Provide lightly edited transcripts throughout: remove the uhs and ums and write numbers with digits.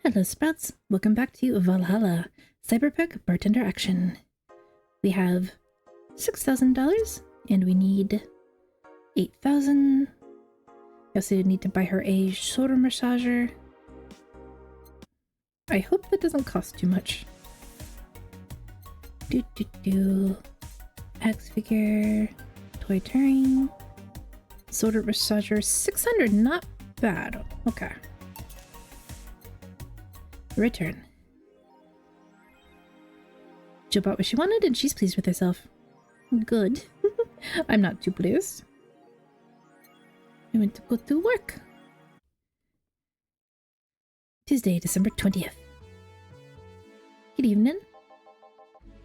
Hello Sprouts, welcome back to Valhalla, Cyberpunk Bartender action. We have $6,000 and we need 8,000. We also need to buy her a shoulder massager. I hope that doesn't cost too much. Axe figure, toy Turing, shoulder massager, 600, not bad. Okay. Return. Jill bought what she wanted and she's pleased with herself. Good. I'm not too pleased. I went to go to work. Tuesday, December 20th. Good evening.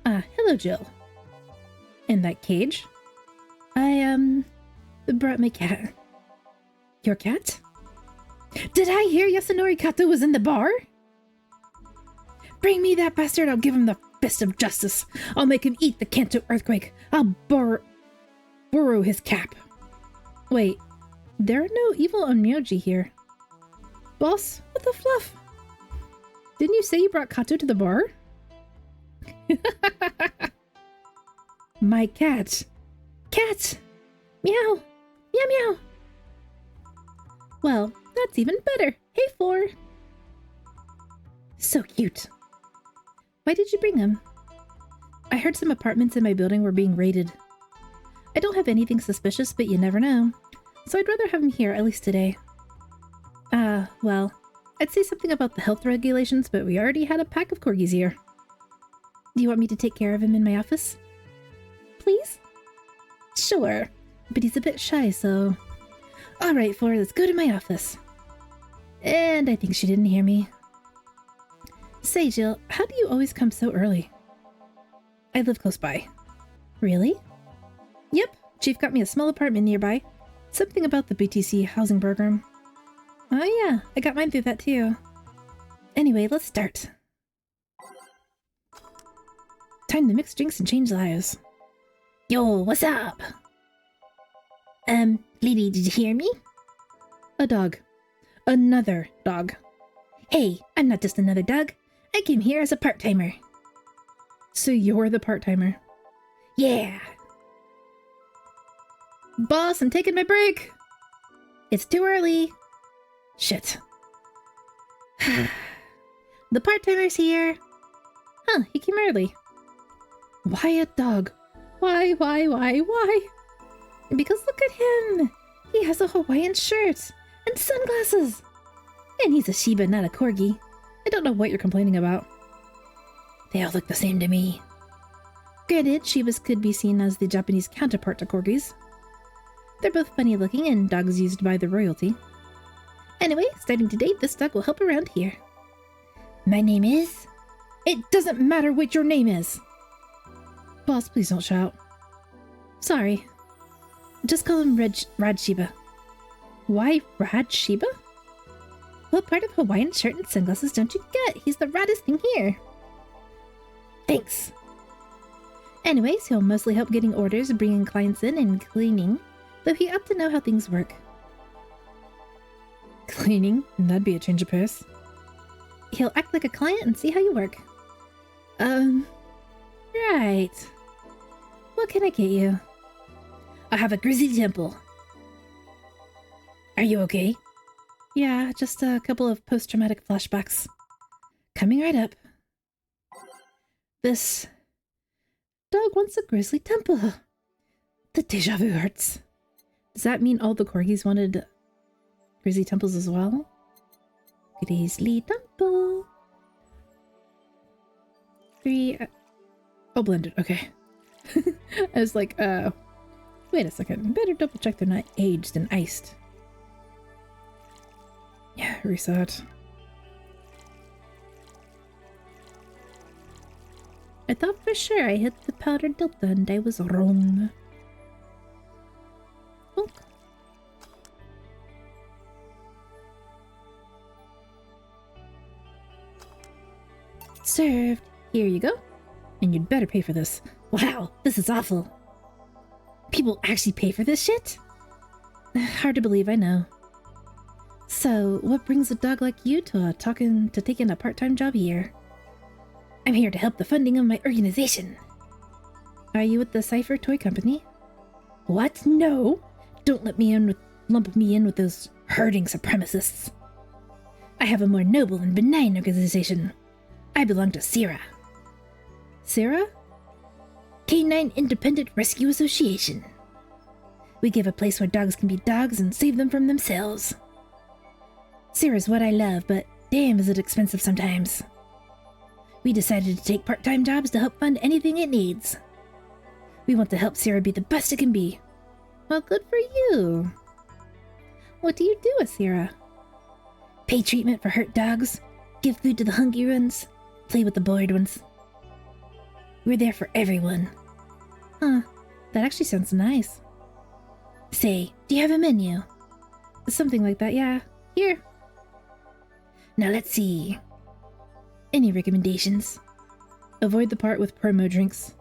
Hello Jill. In that cage? I, brought my cat. Your cat? Did I hear Yasunori Kato was in the bar? Bring me that bastard, I'll give him the fist of justice. I'll make him eat the Kanto earthquake. I'll burrow his cap. Wait, there are no evil onmyoji here. Boss, what the fluff? Didn't you say you brought Kato to the bar? My cat. Cat! Meow! Meow meow! Well, that's even better. Hey, Four! So cute. Why did you bring him? I heard some apartments in my building were being raided. I don't have anything suspicious, but you never know. So I'd rather have him here, at least today. Well, I'd say something about the health regulations, but we already had a pack of corgis here. Do you want me to take care of him in my office? Please? Sure, but he's a bit shy, so... Alright, Flora, let's go to my office. And I think she didn't hear me. Say, Jill, how do you always come so early? I live close by. Really? Yep, Chief got me a small apartment nearby. Something about the BTC housing program. Oh yeah, I got mine through that too. Anyway, let's start. Time to mix drinks and change lives. Yo, what's up? Lady, did you hear me? A dog. Another dog. Hey, I'm not just another dog. I came here as a part-timer. So you're the part-timer? Yeah. Boss, I'm taking my break. It's too early. Shit. The part-timer's here. Huh, he came early. Why a dog? Why? Because look at him. He has a Hawaiian shirt and sunglasses. And he's a Shiba, not a Corgi. I don't know what you're complaining about. They all look the same to me. Granted, Shibas could be seen as the Japanese counterpart to Corgis. They're both funny looking and dogs used by the royalty. Anyway, starting today, this dog will help around here. My name is... It doesn't matter what your name is! Boss, please don't shout. Sorry. Just call him Rad Shiba. Why Rad Shiba? What part of Hawaiian shirt and sunglasses don't you get? He's the raddest thing here. Thanks. Anyways, he'll mostly help getting orders, bringing clients in, and cleaning, though he ought to know how things work. Cleaning? That'd be a change of pace. He'll act like a client and see how you work. Right. What can I get you? I have a grisly temple. Are you okay? Yeah, just a couple of post-traumatic flashbacks. Coming right up. This dog wants a grizzly temple. The deja vu hurts. Does that mean all the corgis wanted grizzly temples as well? Grizzly temple. 3... oh, blended. Okay. I was like, wait a second. Better double check they're not aged and iced. Yeah, reset. I thought for sure I hit the powdered delta and I was wrong. Oh. Served. Here you go. And you'd better pay for this. Wow, this is awful. People actually pay for this shit? Hard to believe, I know. So, what brings a dog like you to taking a part-time job here? I'm here to help the funding of my organization. Are you with the Cypher Toy Company? What? No! Don't lump me in with those herding supremacists. I have a more noble and benign organization. I belong to Sierra. Sierra? Canine Independent Rescue Association. We give a place where dogs can be dogs and save them from themselves. Sierra's what I love, but damn is it expensive sometimes. We decided to take part-time jobs to help fund anything it needs. We want to help Sierra be the best it can be. Well, good for you. What do you do with Sierra? Pay treatment for hurt dogs, give food to the hungry ones, play with the bored ones. We're there for everyone. Huh, that actually sounds nice. Say, do you have a menu? Something like that, yeah. Here. Now let's see. Any recommendations? Avoid the part with promo drinks.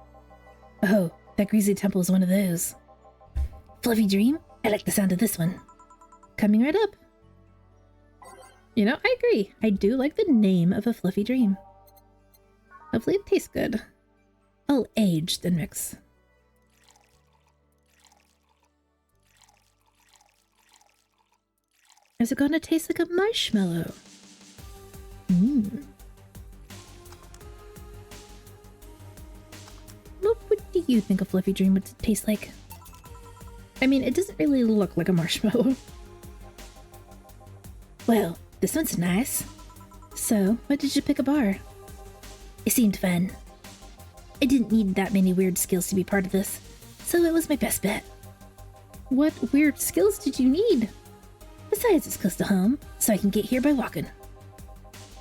Oh, that Greasy Temple is one of those. Fluffy Dream? I like the sound of this one. Coming right up. You know, I agree. I do like the name of a Fluffy Dream. Hopefully it tastes good. I'll age the mix. Is it gonna taste like a marshmallow? What do you think a Fluffy Dream would taste like? I mean, it doesn't really look like a marshmallow. Well, this one's nice. So, why did you pick a bar? It seemed fun. I didn't need that many weird skills to be part of this, so it was my best bet. What weird skills did you need? Besides, it's close to home, so I can get here by walking.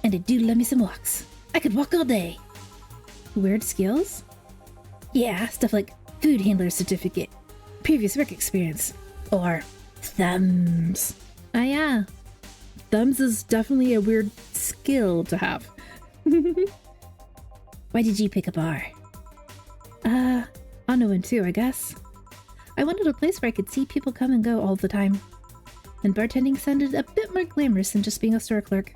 And I do love me some walks. I could walk all day. Weird skills? Yeah, stuff like food handler certificate, previous work experience, or thumbs. Ah yeah, thumbs is definitely a weird skill to have. Why did you pick a bar? On one too, I guess. I wanted a place where I could see people come and go all the time. And bartending sounded a bit more glamorous than just being a store clerk.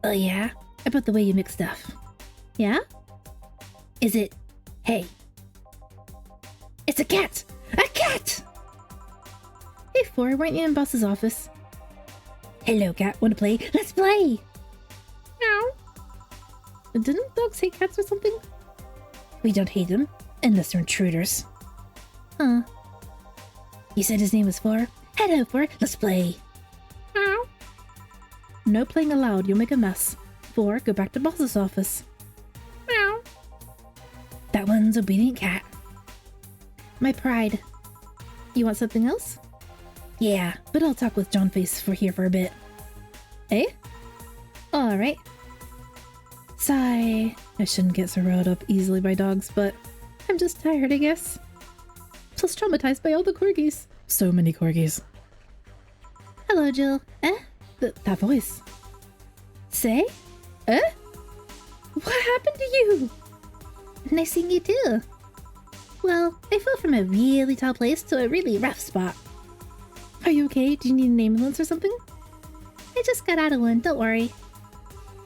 Oh yeah? About the way you mix stuff. Yeah? Is it... Hey. It's a cat! A cat! Hey, Four, weren't you in Boss's office? Hello, cat. Wanna play? Let's play! Meow. Didn't dogs hate cats or something? We don't hate them, unless they're intruders. Huh. You said his name was Four? Hello, Four. Let's play. Meow. No playing allowed. You'll make a mess. Four, go back to Boss's office. Meow. That one's obedient cat. My pride. You want something else? Yeah, but I'll talk with John Face for here for a bit. Eh? Alright. Sigh. I shouldn't get so riled up easily by dogs, but I'm just tired, I guess. Plus traumatized by all the corgis. So many corgis. Hello, Jill. Eh? That voice. Say? Eh? What happened to you? Nice seeing you too. Well, I fell from a really tall place to a really rough spot. Are you okay? Do you need an ambulance or something? I just got out of one, don't worry.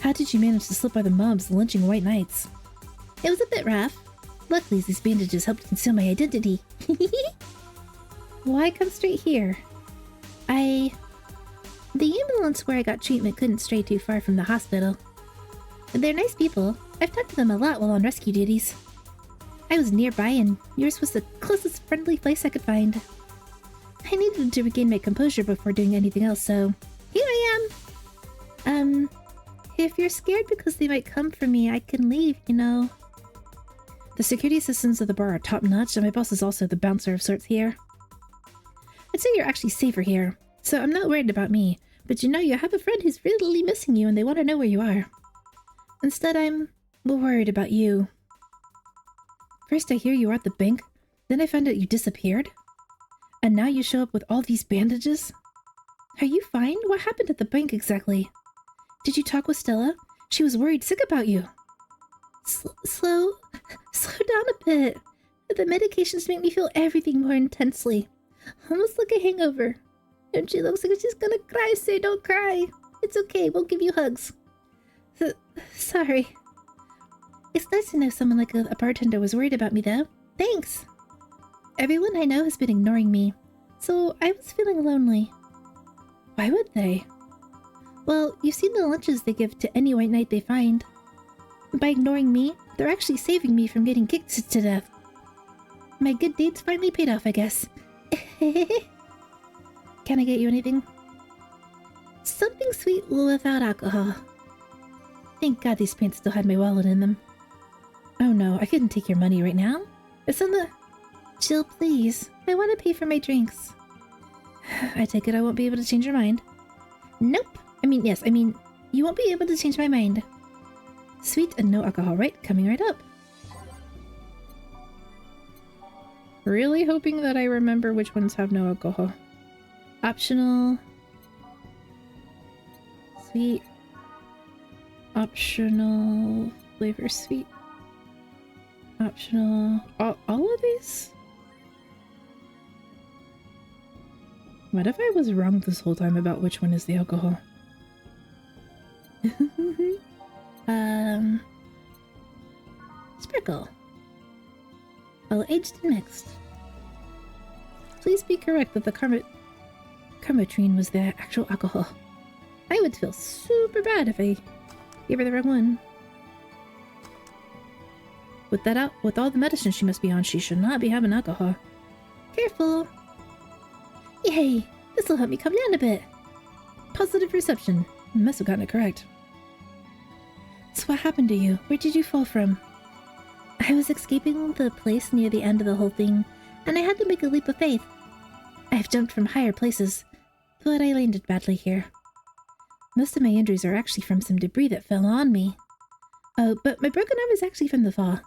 How did you manage to slip by the mobs lynching white knights? It was a bit rough. Luckily, these bandages helped conceal my identity. Why come straight here? The ambulance where I got treatment couldn't stray too far from the hospital. They're nice people. I've talked to them a lot while on rescue duties. I was nearby and yours was the closest friendly place I could find. I needed to regain my composure before doing anything else, so here I am. If you're scared because they might come for me, I can leave, you know. The security systems of the bar are top-notch, and my boss is also the bouncer of sorts here. I'd say you're actually safer here, so I'm not worried about me, but you know you have a friend who's really missing you and they want to know where you are. Instead, I'm worried about you. First I hear you were at the bank, then I find out you disappeared. And now you show up with all these bandages? Are you fine? What happened at the bank exactly? Did you talk with Stella? She was worried sick about you. Slow down a bit. The medications make me feel everything more intensely. Almost like a hangover. And she looks like she's gonna cry. Say, don't cry. It's okay. We'll give you hugs. Sorry. It's nice to know someone like a bartender was worried about me, though. Thanks. Everyone I know has been ignoring me, so I was feeling lonely. Why would they? Well, you've seen the lunches they give to any white knight they find. By ignoring me, they're actually saving me from getting kicked to death. My good deeds finally paid off, I guess. Can I get you anything? Something sweet without alcohol. Thank God these pants still had my wallet in them. Oh no, I couldn't take your money right now. It's on the... Chill, please. I want to pay for my drinks. I take it I won't be able to change your mind. Nope. Yes, you won't be able to change my mind. Sweet and no alcohol, right? Coming right up. Really hoping that I remember which ones have no alcohol. Optional. Sweet. Optional. Flavor sweet. Optional. All of these? What if I was wrong this whole time about which one is the alcohol? Sprinkle. Well, aged and mixed. Please be correct that the Carmotrine was the actual alcohol. I would feel super bad if I gave her the wrong one. With all the medicine she must be on, she should not be having alcohol. Careful! Yay! This'll help me calm down a bit. Positive reception. Must have gotten it correct. So what happened to you? Where did you fall from? I was escaping the place near the end of the whole thing, and I had to make a leap of faith. I've jumped from higher places, but I landed badly here. Most of my injuries are actually from some debris that fell on me. Oh, but my broken arm is actually from the fall.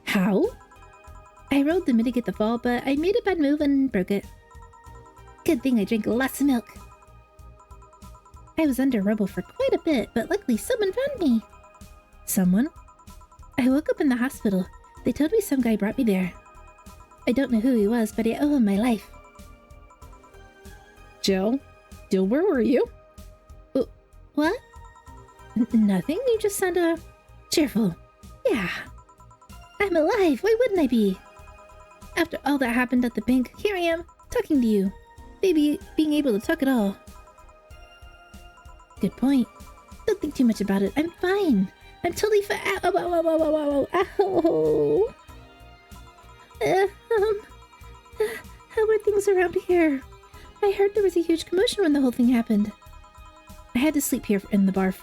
How? I rolled to mitigate the fall, but I made a bad move and broke it. Good thing I drank lots of milk. I was under rubble for quite a bit, but luckily someone found me. Someone? I woke up in the hospital. They told me some guy brought me there. I don't know who he was, but I owe him my life. Jill? Jill, where were you? What? Nothing. You just sound, cheerful. Yeah. I'm alive. Why wouldn't I be? After all that happened at the bank, here I am, talking to you. Maybe being able to talk at all. Good point. Don't think too much about it. I'm fine. I'm totally fine. Ow, ow, ow, ow, ow, ow, ow. How are things around here? I heard there was a huge commotion when the whole thing happened. I had to sleep here in the bar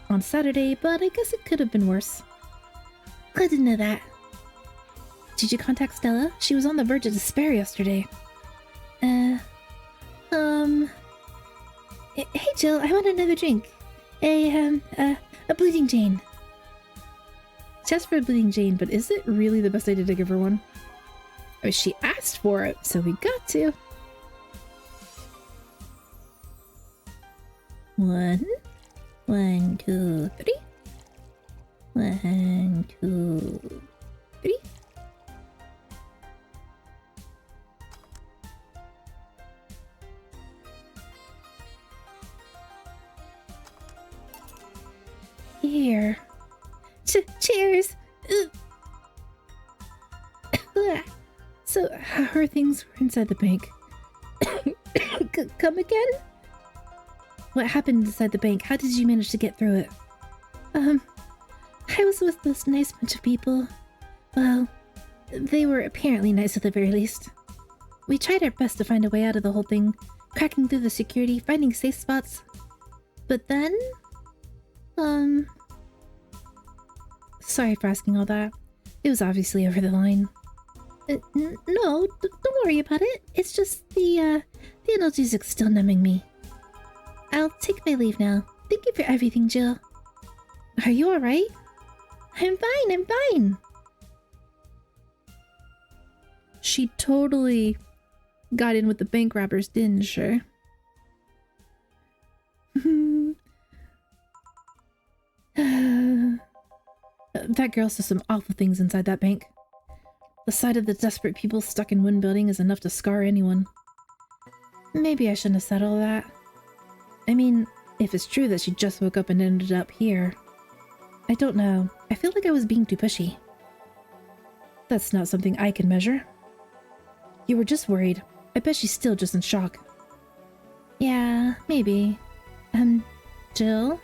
on Saturday, but I guess it could have been worse. Glad to know that. Did you contact Stella? She was on the verge of despair yesterday. Hey Jill, I want another drink. A Bleeding Jane. Just for a Bleeding Jane, but is it really the best idea to give her one? Oh, she asked for it, so we got to. 1, 2, 3. 1, 2, 3. Here. Cheers! So, how are things inside the bank? Come again? What happened inside the bank? How did you manage to get through it? I was with this nice bunch of people. Well, they were apparently nice at the very least. We tried our best to find a way out of the whole thing, cracking through the security, finding safe spots. But then... Sorry for asking all that. It was obviously over the line. No, don't worry about it. It's just the analgesic's still numbing me. I'll take my leave now. Thank you for everything, Jill. Are you alright? I'm fine. She totally got in with the bank robbers, didn't she? That girl saw some awful things inside that bank. The sight of the desperate people stuck in one building is enough to scar anyone. Maybe I shouldn't have said all that. I mean, if it's true that she just woke up and ended up here. I don't know. I feel like I was being too pushy. That's not something I can measure. You were just worried. I bet she's still just in shock. Yeah, maybe. Jill?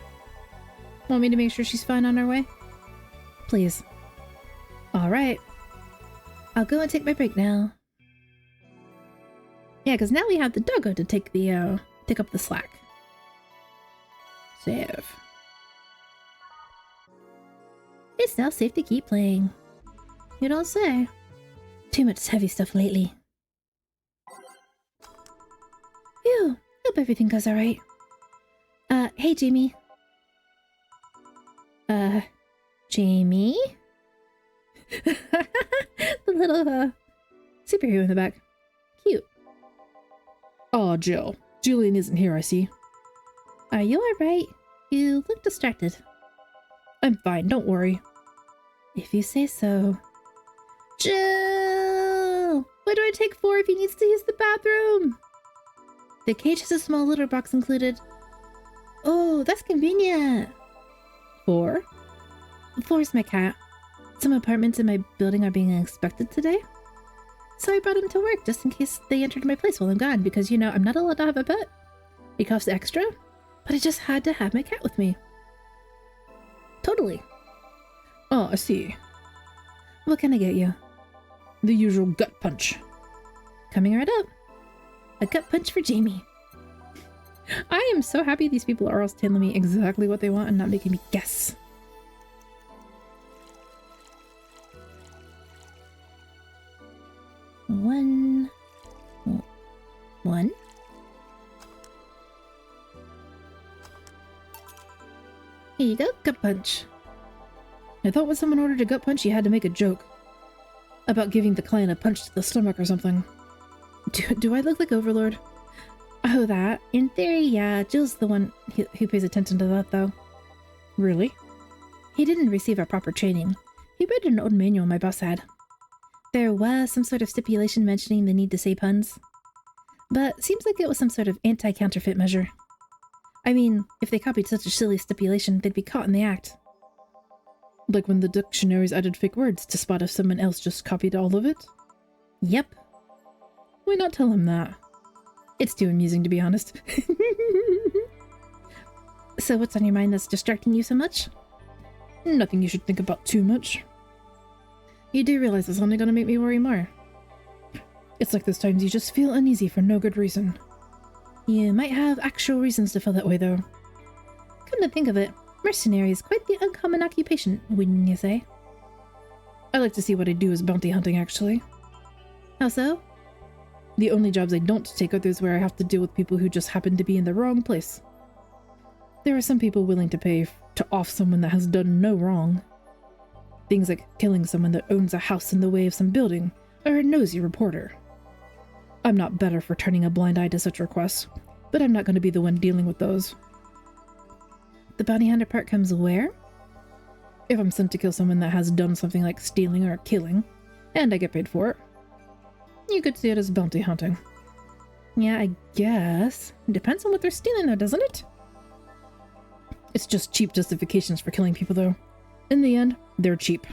Want me to make sure she's fine on her way? Please. Alright. I'll go and take my break now. Yeah, because now we have the doggo to take up the slack. Save. It's now safe to keep playing. You don't say. Too much heavy stuff lately. Phew, hope everything goes alright. Hey Jamie. Jamie? The little, superhero in the back. Cute. Aw, Jill. Julian isn't here, I see. Are you alright? You look distracted. I'm fine, don't worry. If you say so. Jill! Why do I take 4 if he needs to use the bathroom? The cage has a small litter box included. Oh, that's convenient. 4? 4's my cat. Some apartments in my building are being inspected today. So I brought him to work just in case they entered my place while I'm gone because, you know, I'm not allowed to have a pet. It costs extra, but I just had to have my cat with me. Totally. Oh, I see. What can I get you? The usual gut punch. Coming right up. A gut punch for Jamie. I am so happy these people are all telling me exactly what they want and not making me guess. One. Here you go, gut punch. I thought when someone ordered a gut punch, you had to make a joke. About giving the client a punch to the stomach or something. Do I look like Overlord? Oh, that? In theory, yeah. Jill's the one who pays attention to that, though. Really? He didn't receive our proper training. He read an old manual my boss had. There was some sort of stipulation mentioning the need to say puns. But seems like it was some sort of anti-counterfeit measure. I mean, if they copied such a silly stipulation, they'd be caught in the act. Like when the dictionaries added fake words to spot if someone else just copied all of it? Yep. Why not tell him that? It's too amusing, to be honest. So what's on your mind that's distracting you so much? Nothing you should think about too much. You do realize it's only gonna make me worry more. It's like those times you just feel uneasy for no good reason. You might have actual reasons to feel that way, though. Come to think of it, mercenary is quite the uncommon occupation, wouldn't you say? I like to see what I do as bounty hunting, actually. How so? The only jobs I don't take are those where I have to deal with people who just happen to be in the wrong place. There are some people willing to pay to off someone that has done no wrong. Things like killing someone that owns a house in the way of some building, or a nosy reporter. I'm not better for turning a blind eye to such requests, but I'm not going to be the one dealing with those. The bounty hunter part comes where? If I'm sent to kill someone that has done something like stealing or killing, and I get paid for it, you could see it as bounty hunting. Yeah, I guess. It depends on what they're stealing though, doesn't it? It's just cheap justifications for killing people though. In the end, they're cheap.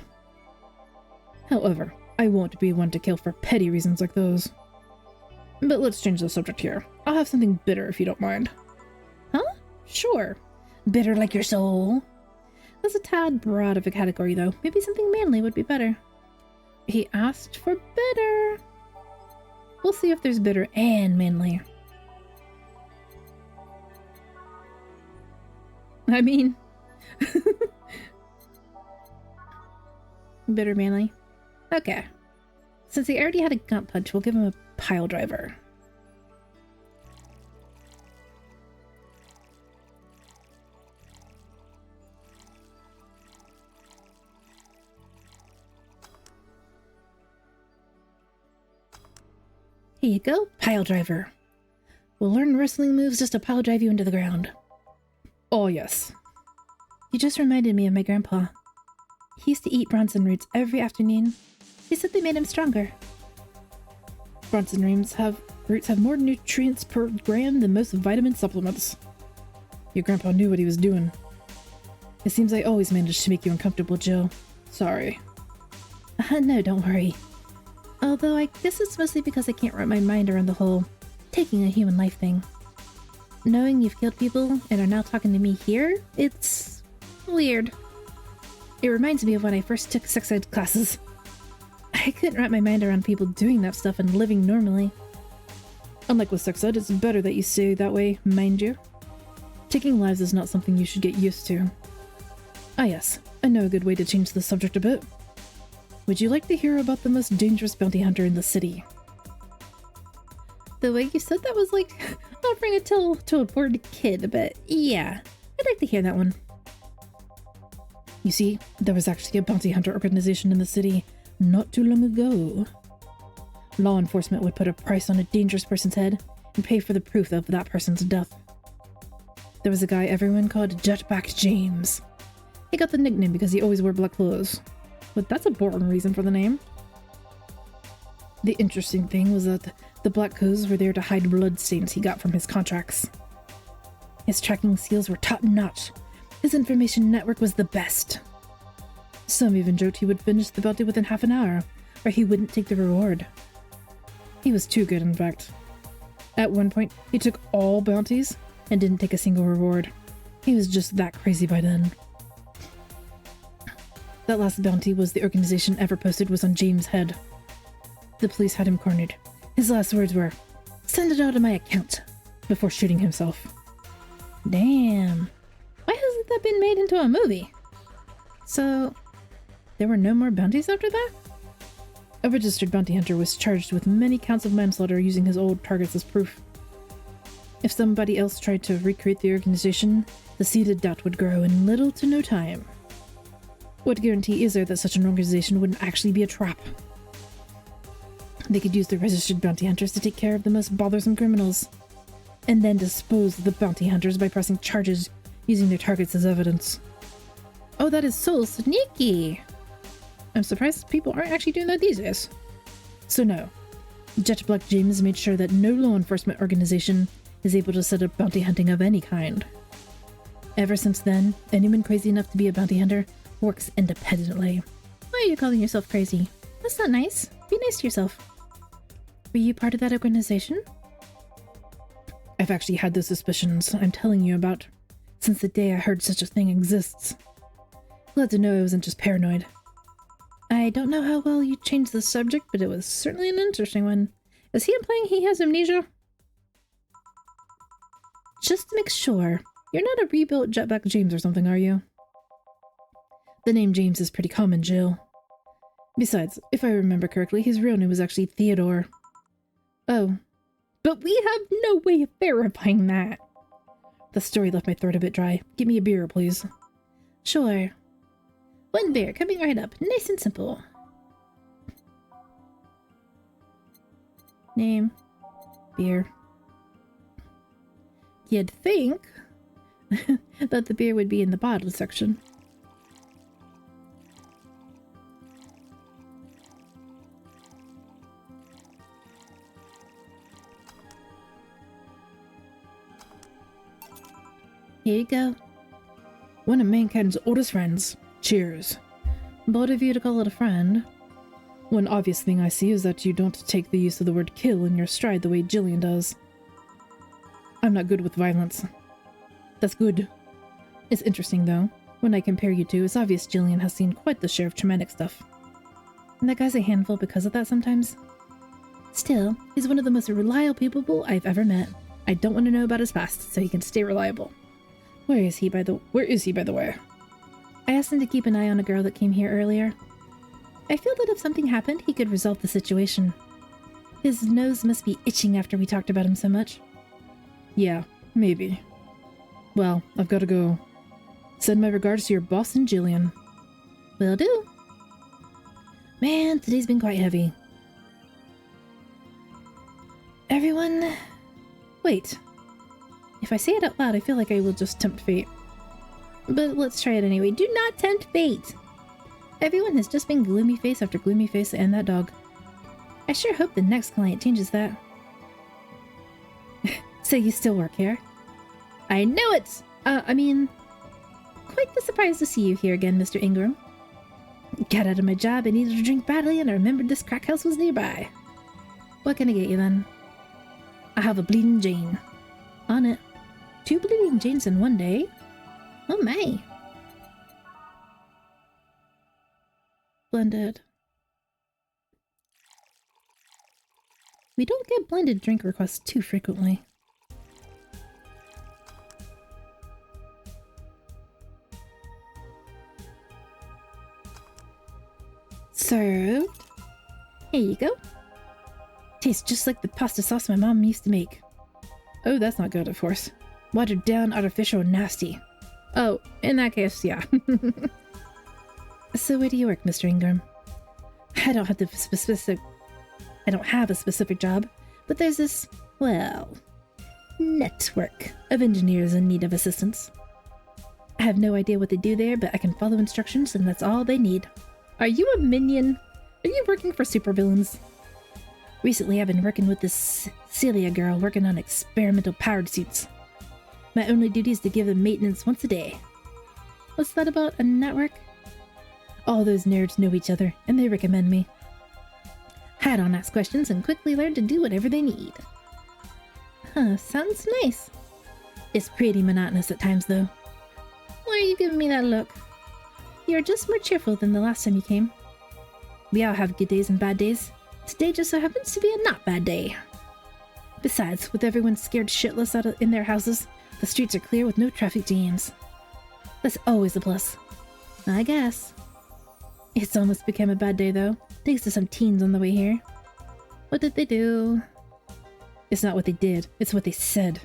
However, I won't be one to kill for petty reasons like those. But let's change the subject here. I'll have something bitter if you don't mind. Huh? Sure. Bitter like your soul. That's a tad broad of a category though. Maybe something manly would be better. He asked for bitter. We'll see if there's bitter and manly. I mean... bitter manly. Okay. Since he already had a gut punch, we'll give him a pile driver. Here you go, pile driver. We'll learn wrestling moves just to pile drive you into the ground. Oh yes. You just reminded me of my grandpa. He used to eat Bronson roots every afternoon. He said they made him stronger. Bronson roots have Fruits have more nutrients per gram than most vitamin supplements. Your grandpa knew what he was doing. It seems I always manage to make you uncomfortable, Jill. Sorry. No, don't worry. Although I guess it's mostly because I can't wrap my mind around the whole taking a human life thing. Knowing you've killed people and are now talking to me here, it's weird. It reminds me of when I first took sex ed classes. I couldn't wrap my mind around people doing that stuff and living normally. Unlike with sex ed, it's better that you stay that way, mind you. Taking lives is not something you should get used to. Ah yes, I know a good way to change the subject a bit. Would you like to hear about the most dangerous bounty hunter in the city? The way you said that was like offering a tale to a bored kid, but yeah, I'd like to hear that one. You see, there was actually a bounty hunter organization in the city not too long ago. Law enforcement would put a price on a dangerous person's head and pay for the proof of that person's death. There was a guy everyone called Jetpack James. He got the nickname because he always wore black clothes. But that's a boring reason for the name. The interesting thing was that the black clothes were there to hide blood stains he got from his contracts. His tracking skills were top-notch. His information network was the best. Some even joked he would finish the bounty within half an hour, or he wouldn't take the reward. He was too good, in fact. At one point, he took all bounties and didn't take a single reward. He was just that crazy by then. That last bounty was the organization ever posted was on James' head. The police had him cornered. His last words were, "Send it out of my account," before shooting himself. Damn. Why hasn't that been made into a movie? So, there were no more bounties after that? A registered bounty hunter was charged with many counts of manslaughter using his old targets as proof. If somebody else tried to recreate the organization, the seed of doubt would grow in little to no time. What guarantee is there that such an organization wouldn't actually be a trap? They could use the registered bounty hunters to take care of the most bothersome criminals, and then dispose of the bounty hunters by pressing charges using their targets as evidence. Oh, that is so sneaky! I'm surprised people aren't actually doing that these days. So no, Jetpack James made sure that no law enforcement organization is able to set up bounty hunting of any kind. Ever since then, anyone crazy enough to be a bounty hunter works independently. Why are you calling yourself crazy? That's not nice. Be nice to yourself. Were you part of that organization? I've actually had those suspicions I'm telling you about since the day I heard such a thing exists. Glad to know I wasn't just paranoid. I don't know how well you changed the subject, but it was certainly an interesting one. Is he implying he has amnesia? Just to make sure, you're not a rebuilt Jetpack James or something, are you? The name James is pretty common, Jill. Besides, if I remember correctly, his real name was actually Theodore. Oh, but we have no way of verifying that. The story left my throat a bit dry. Give me a beer, please. Sure. One beer, coming right up. Nice and simple. Name. Beer. You'd think that the beer would be in the bottle section. Here you go. One of mankind's oldest friends. Cheers. Bold of you to call it a friend. One obvious thing I see is that you don't take the use of the word kill in your stride the way Jillian does. I'm not good with violence. That's good. It's interesting though. When I compare you two, it's obvious Jillian has seen quite the share of traumatic stuff. And that guy's a handful because of that sometimes. Still, he's one of the most reliable people I've ever met. I don't want to know about his past, so he can stay reliable. Where is he, by the way? I asked him to keep an eye on a girl that came here earlier. I feel that if something happened, he could resolve the situation. His nose must be itching after we talked about him so much. Yeah, maybe. Well, I've got to go. Send my regards to your boss and Jillian. Will do. Man, today's been quite heavy. Everyone... Wait. If I say it out loud, I feel like I will just tempt fate. But let's try it anyway. Do not tempt fate! Everyone has just been gloomy face after gloomy face and that dog. I sure hope the next client changes that. So you still work here? I knew it! I mean, quite the surprise to see you here again, Mr. Ingram. Got out of my job, I needed a drink badly, and I remembered this crack house was nearby. What can I get you then? I have a Bleeding Jane. On it. 2 Bleeding Janes in one day? Oh my. Blended. We don't get blended drink requests too frequently. Served. Here you go. Tastes just like the pasta sauce my mom used to make. Oh, that's not good, of course. Watered down, artificial, and nasty. Oh, in that case, yeah. So where do you work, Mr. Ingram? I don't have a specific job, but there's this, well, network of engineers in need of assistance. I have no idea what they do there, but I can follow instructions, and that's all they need. Are you a minion? Are you working for supervillains? Recently, I've been working with this Celia girl working on experimental powered suits. My only duty is to give them maintenance once a day. What's that about, a network? All those nerds know each other, and they recommend me. I don't ask questions and quickly learn to do whatever they need. Huh, sounds nice. It's pretty monotonous at times, though. Why are you giving me that look? You're just more cheerful than the last time you came. We all have good days and bad days. Today just so happens to be a not bad day. Besides, with everyone scared shitless in their houses, the streets are clear with no traffic jams. That's always a plus. I guess. It's almost become a bad day, though, thanks to some teens on the way here. What did they do? It's not what they did, it's what they said.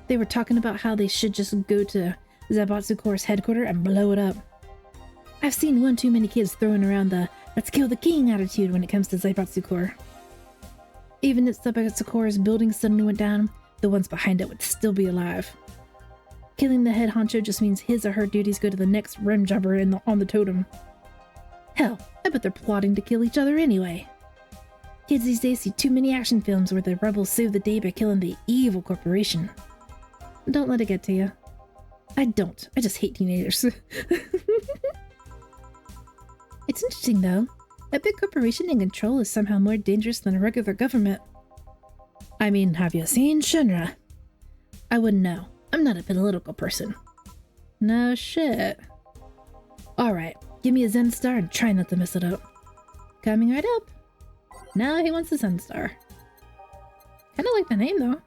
They were talking about how they should just go to Zabatsukor's headquarters and blow it up. I've seen one too many kids throwing around the "let's kill the king" attitude when it comes to Cyberpunk. Even if Cyberpunk's building suddenly went down, the ones behind it would still be alive. Killing the head honcho just means his or her duties go to the next rim jumper on the totem. Hell, I bet they're plotting to kill each other anyway. Kids these days see too many action films where the rebels save the day by killing the evil corporation. Don't let it get to you. I don't. I just hate teenagers. It's interesting, though. A big corporation in control is somehow more dangerous than a regular government. I mean, have you seen Shinra? I wouldn't know. I'm not a political person. No shit. Alright, give me a Zen Star and try not to mess it up. Coming right up. Now he wants a Zen Star. Kinda like the name, though.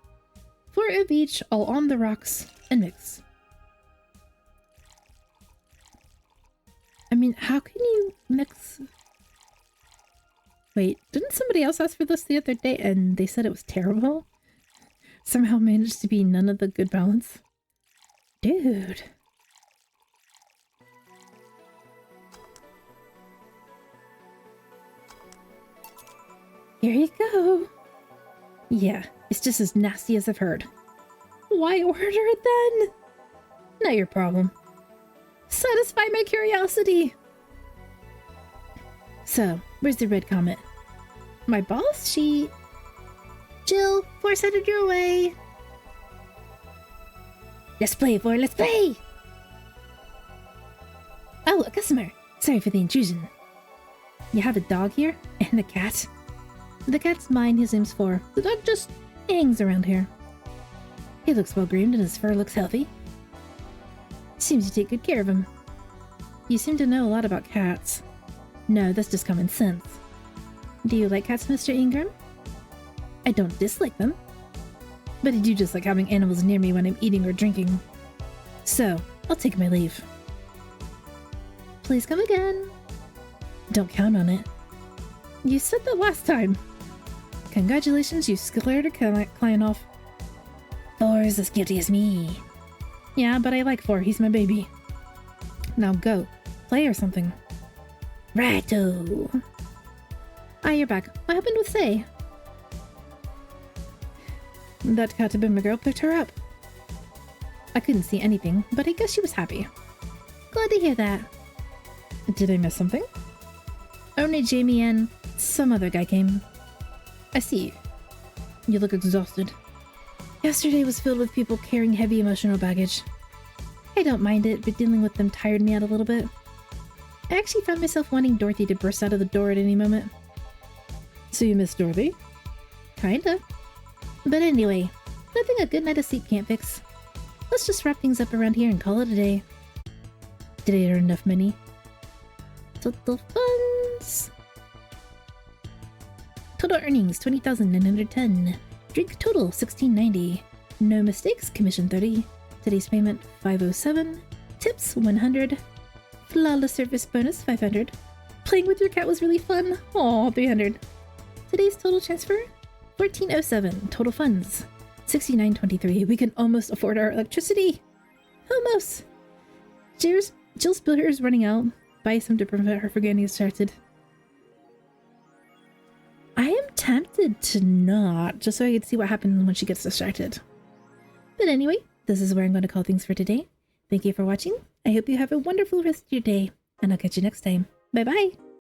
4 of each, all on the rocks, and mix. I mean, how can you mix... Wait, didn't somebody else ask for this the other day and they said it was terrible? Somehow managed to be none of the good balance? Dude. Here you go. Yeah, it's just as nasty as I've heard. Why order it then? Not your problem. Satisfy my curiosity! So, where's the red comet? My boss? She... Jill, force-headed your way! Let's play, boy, let's play! Oh, a customer! Sorry for the intrusion. You have a dog here? And a cat? The cat's mine, his name's For. The dog just hangs around here. He looks well-groomed and his fur looks healthy. Seems you take good care of him. You seem to know a lot about cats. No, that's just common sense. Do you like cats, Mr. Ingram? I don't dislike them. But I do just like having animals near me when I'm eating or drinking. So, I'll take my leave. Please come again. Don't count on it. You said that last time. Congratulations, you scared a client off. Thor's as guilty as me. Yeah, but I like For. He's my baby. Now go. Play or something. Righto. Ah, you're back. What happened with Say? That Katabima girl picked her up. I couldn't see anything, but I guess she was happy. Glad to hear that. Did I miss something? Only Jamie and some other guy came. I see. You look exhausted. Yesterday was filled with people carrying heavy emotional baggage. I don't mind it, but dealing with them tired me out a little bit. I actually found myself wanting Dorothy to burst out of the door at any moment. So you miss Dorothy? Kinda. But anyway, nothing a good night of sleep can't fix. Let's just wrap things up around here and call it a day. Did I earn enough money? Total funds. Total earnings 20,910. Drink total 1690. No mistakes, commission 30. Today's payment 507. Tips 100. Flawless service bonus 500. Playing with your cat was really fun. Aw, 300. Today's total transfer 1407. Total funds 6923. We can almost afford our electricity. Almost. Jill's bill is running out. Buy some to prevent her from getting distracted. I am tempted to not, just so I can see what happens when she gets distracted. But anyway, this is where I'm going to call things for today. Thank you for watching. I hope you have a wonderful rest of your day, and I'll catch you next time. Bye bye!